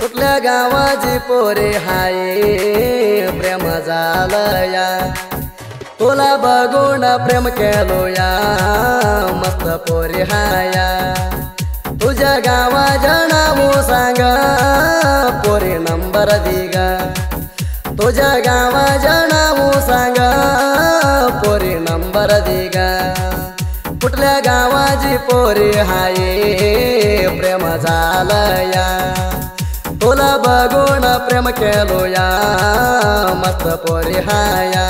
कुठल्या गावाची पोरे हाय प्रेम झालया तुला बघून प्रेम केलोया मस्त पोरी हाया तुझ्या गावाच्या नाव सांग पोरी नंबर दिगा तुझ्या गावाच्या नाव सांग पोरी नंबर दिगा कुठल्या गावाची पोरी हाय प्रेम झालया तुला बघून प्रेम केलोया मस्त पोरी हाया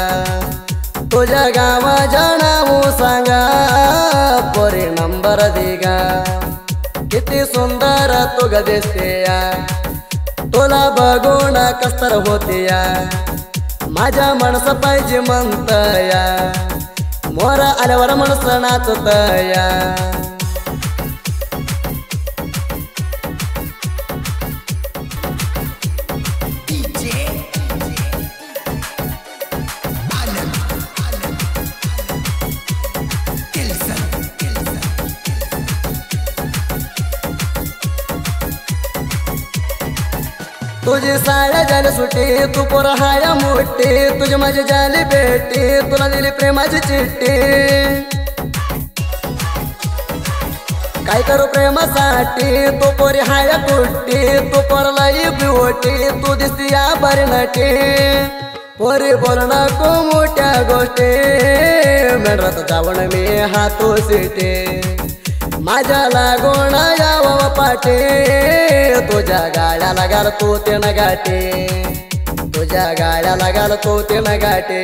तुझ्या गावाच्या नाव सांगा पोरी नंबर दिगा किती सुंदर तू ग दिसतेया तुला बघून कसतर होतीया माझ्या मनस पाहिजे म्हणतया मोर आल्यावर मनस नाचतया तुझी साड्या झाली सुटी तू पोर हाया मोठी तुझी माझी झाली बेटी तुला दिली प्रेमाची चिठ्ठी काय करू प्रेमासाठी तू पोरी हाया कुट्टी तू पोरला बिवटी तू दिसती या बरी नटी पोरी बोल नको मोठ्या गोष्टी मेंढरात जाऊन मी हातो सिटे माझ्या लागून यावं पाटे तुझ्या गाड्याला घालतो ते नगाटे तुझ्या गाड्याला घालतो ते नगाटे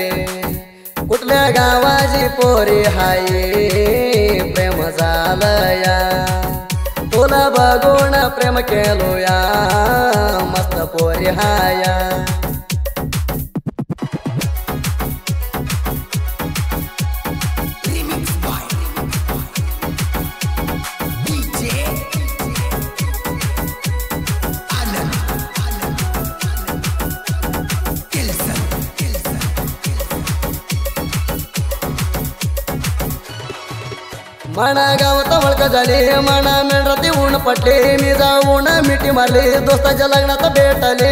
कुठल्या गावाची पोरी हाय प्रेम झालया तुला बघून प्रेम केलोया मस्त पोरी हाया मना गावात वळख झाली मना मेंढराती ऊन पटले मी जाऊन मिठी मारली दोस्ताच्या लग्नात भेटले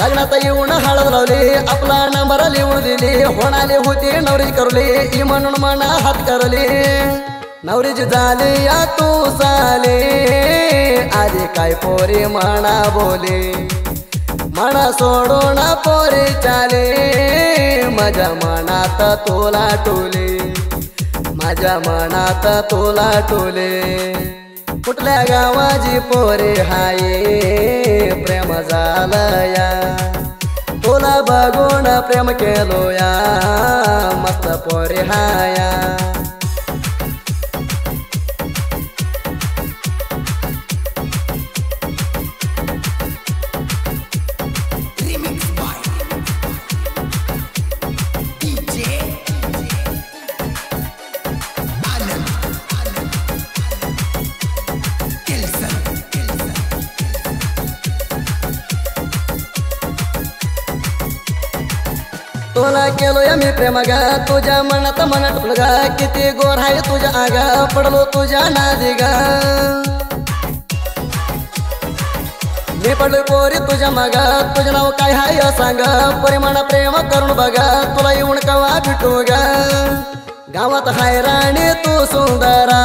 लग्नात येऊन हळद लावली आपला नंबर लिहून दिली होणाली होती नवरी करली ही म्हणून मना हात करली नवरीची झाली या तू साले आधी काय पोरी म्हणा बोले मना सोडून पोरी चाले माझ्या मनात तुला टोले माझ्या मनात तुला टोले कुठल्या गावाची पोरी हाय प्रेम झालया तुला बघून प्रेम केलोया मस्त पोरी हाया तुला केलोया मी प्रेम गा तुझ्या मनात मनात फुलगा किती गोर आहे तुझ्या आगा पडलो तुझ्या नादी गा मी पडलोय पोरी तुझ्या मागा तुझं नाव काय हाय सांगा परिमाणा प्रेम करून बघा तुला येऊन कवा भेटू गा गावात हाय राणी तू सुंदरा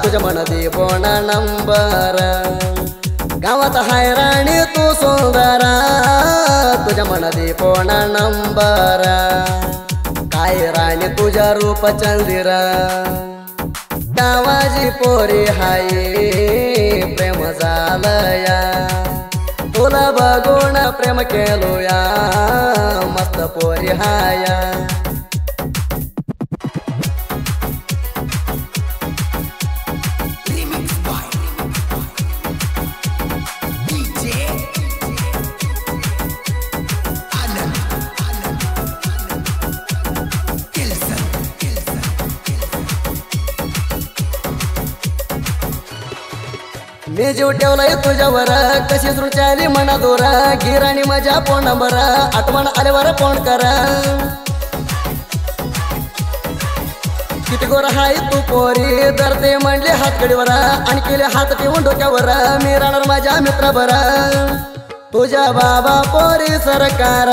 तुझ्या मनात बोना नंबर गावात हाय राणी तू सुंदरा तुझ्या मनात पोना नंबर काय राणी तुझ्या रूप चंदिरा गावाची पोरी हाय प्रेम झालया तुला बघून प्रेम केलोया मस्त पोरी हाया मी जीव ठेवलाय तुझ्यावर कशी सुचाली मना दोरा गिराणी माझ्या फोन नंबर आठवण आल्यावर फोन करा किती गोर हाय तू पोरी तर ते म्हणले हातकडीवर आणि केले हात ठेवून डोक्यावर मी राहणार माझ्या मित्राबर तुझ्या बाबा पोरी सरकार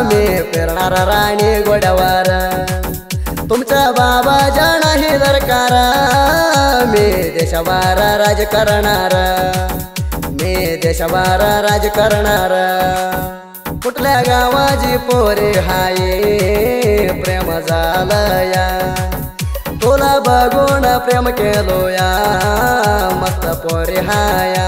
मी फिरणार राणी घोड्यावर तुमच्या बाबाच्या नाही दरकार मी देशावर राज करणार मी देशावर राज करणार कुठल्या गावाची पोरी हाय प्रेम झालया तुला बघून प्रेम केलो या मस्त पोरी हाया